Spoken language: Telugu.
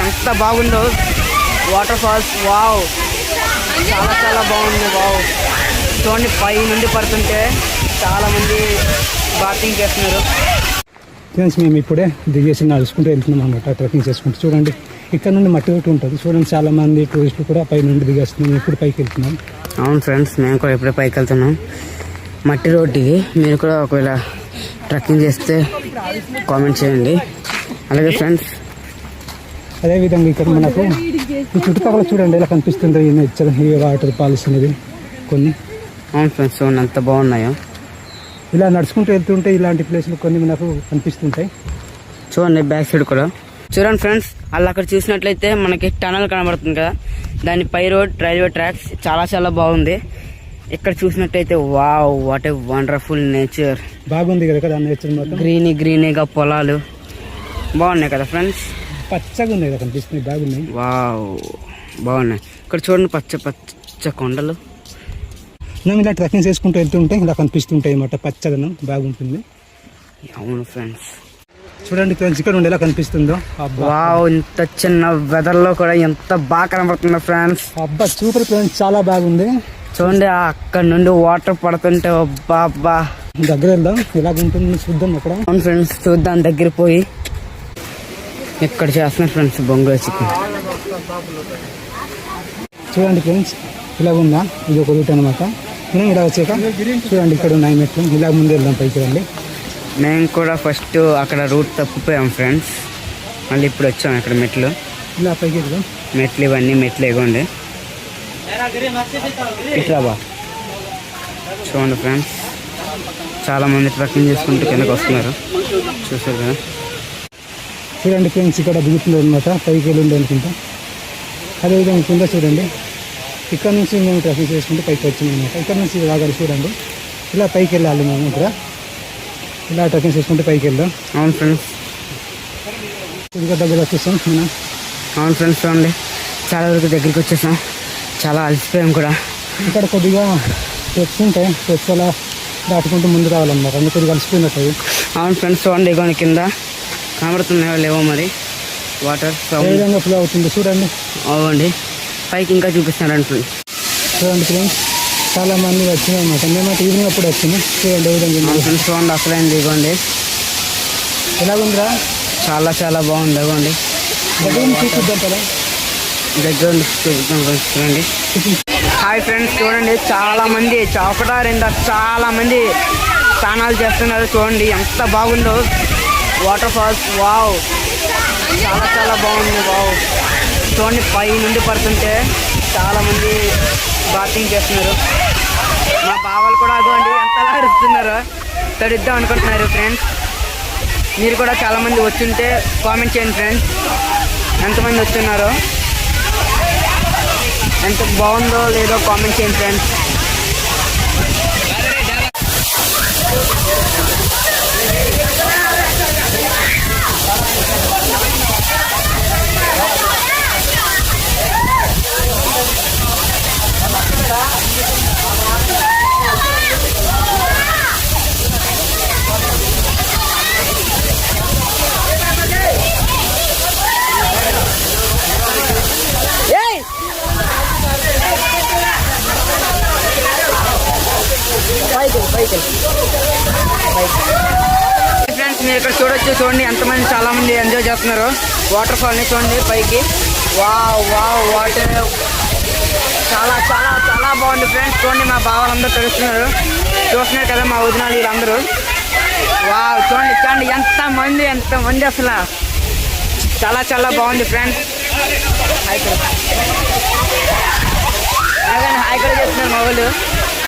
ఎంత బాగుందో వాటర్ ఫాల్స్. వావ్, చాలా చాలా బాగుంది. వావ్, చూడండి పై నుండి పడుతుంటే చాలా మంది బాతింగ్ చేస్తున్నారు. ఫ్రెండ్స్, మేము ఇప్పుడే దిగేసి నడుచుకుంటూ వెళ్తున్నాం అనమాట, ట్రెక్కింగ్ చేసుకుంటూ. చూడండి ఇక్కడ నుండి మట్టి ఒకటి ఉంటుంది. చూడండి చాలా మంది టూరిస్టులు కూడా పై నుండి దిగేస్తున్నాం. ఇప్పుడు పైకి వెళ్తున్నాం. అవును ఫ్రెండ్స్, మేము కూడా ఇప్పుడే పైకి వెళ్తున్నాం. మట్టి రోడ్ ఇది. మీరు కూడా ఒకవేళ ట్రెక్కింగ్ చేస్తే కామెంట్ చేయండి. అలాగే ఫ్రెండ్స్, అదేవిధంగా ఇక్కడ మనకు ఈ చుట్టుపక్కల చూడండి ఎలా కనిపిస్తుంది ఈ నేచర్, ఈ వాటర్ ఫాల్స్ అనేది కొన్ని. అవును ఫ్రెండ్స్, చూడండి ఎంత బాగున్నాయో. ఇలా నడుచుకుంటూ వెళ్తుంటే ఇలాంటి ప్లేసులు కొన్ని మనకు కనిపిస్తుంటాయి. చూడండి బ్యాక్ సైడ్ కూడా. చూడండి ఫ్రెండ్స్, అలా అక్కడ చూసినట్లయితే మనకి టనల్ కనబడుతుంది కదా, దాని పై రోడ్ రైల్వే ట్రాక్స్ చాలా చాలా బాగుంది. ఇక్కడ చూసినట్టయితే wow, what a wonderful nature. బాగుంది కదా నేచర్ మొత్తం. గ్రీనీగా పొలాలు బాగున్నాయి కదా ఫ్రెండ్స్. పచ్చగా ఉన్నాయి కదా కనిపిస్తున్నాయి, బాగున్నాయి. వావ్, బాగున్నాయి. ఇక్కడ చూడండి పచ్చ పచ్చ కొండలు. మనం ఇలా ట్రెక్కింగ్ చేసుకుంటూ వెళ్తుంటే ఇలా కనిపిస్తుంటాయి అన్నమాట, పచ్చదనం బాగుంటుంది. అవును ఫ్రెండ్స్, చూడండి ఫ్రెండ్స్ ఇక్కడ నుండి ఎలా కనిపిస్తుందో. వావ్, ఇంత చిన్న వెదర్ లో కూడా ఎంత బాగా కనబడుతుందో ఫ్రెండ్స్. అబ్బా సూపర్ ఫ్రెండ్స్, చాలా బాగుంది. చూడండి అక్కడ నుండి వాటర్ పడుతుంటే అబ్బా అబ్బా. దగ్గర వెళ్దాం, ఎలాగుంటుంది చూద్దాం అక్కడ. అవును ఫ్రెండ్స్, చూద్దాం దగ్గర పోయి. ఇక్కడ చేస్తున్నారు ఫ్రెండ్స్ బొంగోలు చికెన్. చూడండి ఫ్రెండ్స్ ఇలా ఉందా, ఇది ఒక రూట్ అనమాట. మనం ఇలా వచ్చాక చూడండి ఇక్కడ ఉన్నాయి మెట్లు. ఇలా ముందు వెళ్దాం పైకి రండి. మేము కూడా ఫస్ట్ అక్కడ రూట్ తప్పిపోయాం ఫ్రెండ్స్, మళ్ళీ ఇప్పుడు వచ్చాం ఇక్కడ మెట్లు. ఇలా పైకి వెళ్దాం. మెట్లు ఇవన్నీ మెట్లు ఎగండి ఇట్లా బా. చూడండి ఫ్రెండ్స్, చాలా మంది ట్రెక్కింగ్ చేసుకుంటూ కిందకు వస్తున్నారు, చూసారు కదా. చూడండి ఫ్రెండ్స్ ఇక్కడ దిగుతుంది అనమాట, పైకి వెళ్ళండి అనుకుంటా. అదేవిధంగా కింద చూడండి, ఇక్కడ నుంచి మేము ట్రెక్కింగ్ చేసుకుంటూ పైకి వచ్చినాం అనమాట. ఇక్కడ నుంచి రాగాలి చూడండి, ఇలా పైకి వెళ్ళాలి మేము. ఇక్కడ ఇలా ట్రెక్కింగ్ చేసుకుంటూ పైకి వెళ్దాం. అవును ఫ్రెండ్స్, ఇంకా దగ్గర వచ్చేసాం మనం. అవును ఫ్రెండ్స్, చూడండి చాలా వరకు దగ్గరికి వచ్చేసాం, చాలా అలసిపోయాం కూడా. ఇక్కడ కొద్దిగా స్టెప్స్ ఉంటాయి, స్టెప్స్ అలా దాటుకుంటూ ముందు రావాలన్నమాట, అందుకు కొద్దిగా అలసిపోయినట్టు. అవును ఫ్రెండ్స్, చూడండి ఇగోండి కింద కనబడుతున్నాయో లేవో మరి వాటర్ ఏ విధంగా ఫ్లో అవుతుంది చూడండి. అవ్వండి పైకి ఇంకా చూపిస్తున్నారండి ఫ్రెండ్స్. చూడండి ఫ్రెండ్స్, చాలా మంది వచ్చినాయి అన్నమాట. మేమైతే ఈవినింగ్ అప్పుడు వచ్చింది. చూడండి ఏ విధంగా ఫ్రెండ్స్, చూడండి అసలైంది ఇగోండి. ఎలాగుందిరా? చాలా చాలా బాగుంది. ఇవ్వండి దగ్గర చూపిద్దాం కదా, దగ్గర చూపిద్దాం చూడండి. హాయ్ ఫ్రెండ్స్, చూడండి చాలా మంది చౌకట రెండా చాలా మంది స్నానాలు చేస్తున్నారు. చూడండి ఎంత బాగుందో వాటర్ ఫాల్స్. వావ్, చాలా చాలా బాగుంది. వావ్, చూడండి పై నుండి పడుతుంటే చాలా మంది బాతింగ్ చేస్తున్నారు. మా బావలు కూడా అదిగోండి ఎంతలా అరుస్తున్నారు, తడిద్దాం అనుకుంటున్నారు. ఫ్రెండ్స్, మీరు కూడా చాలామంది వచ్చుంటే కామెంట్ చేయండి ఫ్రెండ్స్, ఎంతమంది వచ్చున్నారో, ఎంత బాగుందో లేదో కామెంట్ చేయండి ఫ్రెండ్స్. ఫ్రెండ్స్, మీరు ఇక్కడ చూడొచ్చు. చూడండి ఎంతమంది చాలా మంది ఎంజాయ్ చేస్తున్నారు వాటర్ ఫాల్ ని. చూడండి పైకి. వావ్ వావ్, వాటర్ చాలా చాలా చాలా బాగుంది ఫ్రెండ్స్. చూడండి మా బావలందరూ తెలుస్తున్నారు, చూస్తున్నారు కదా మా వదినాలు వీళ్ళందరూ. వావ్, చూడండి చూడండి ఎంతమంది అసలు చాలా చాలా బాగుంది ఫ్రెండ్స్. హాయ్ కూడా చేస్తున్నారు మా వాళ్ళు.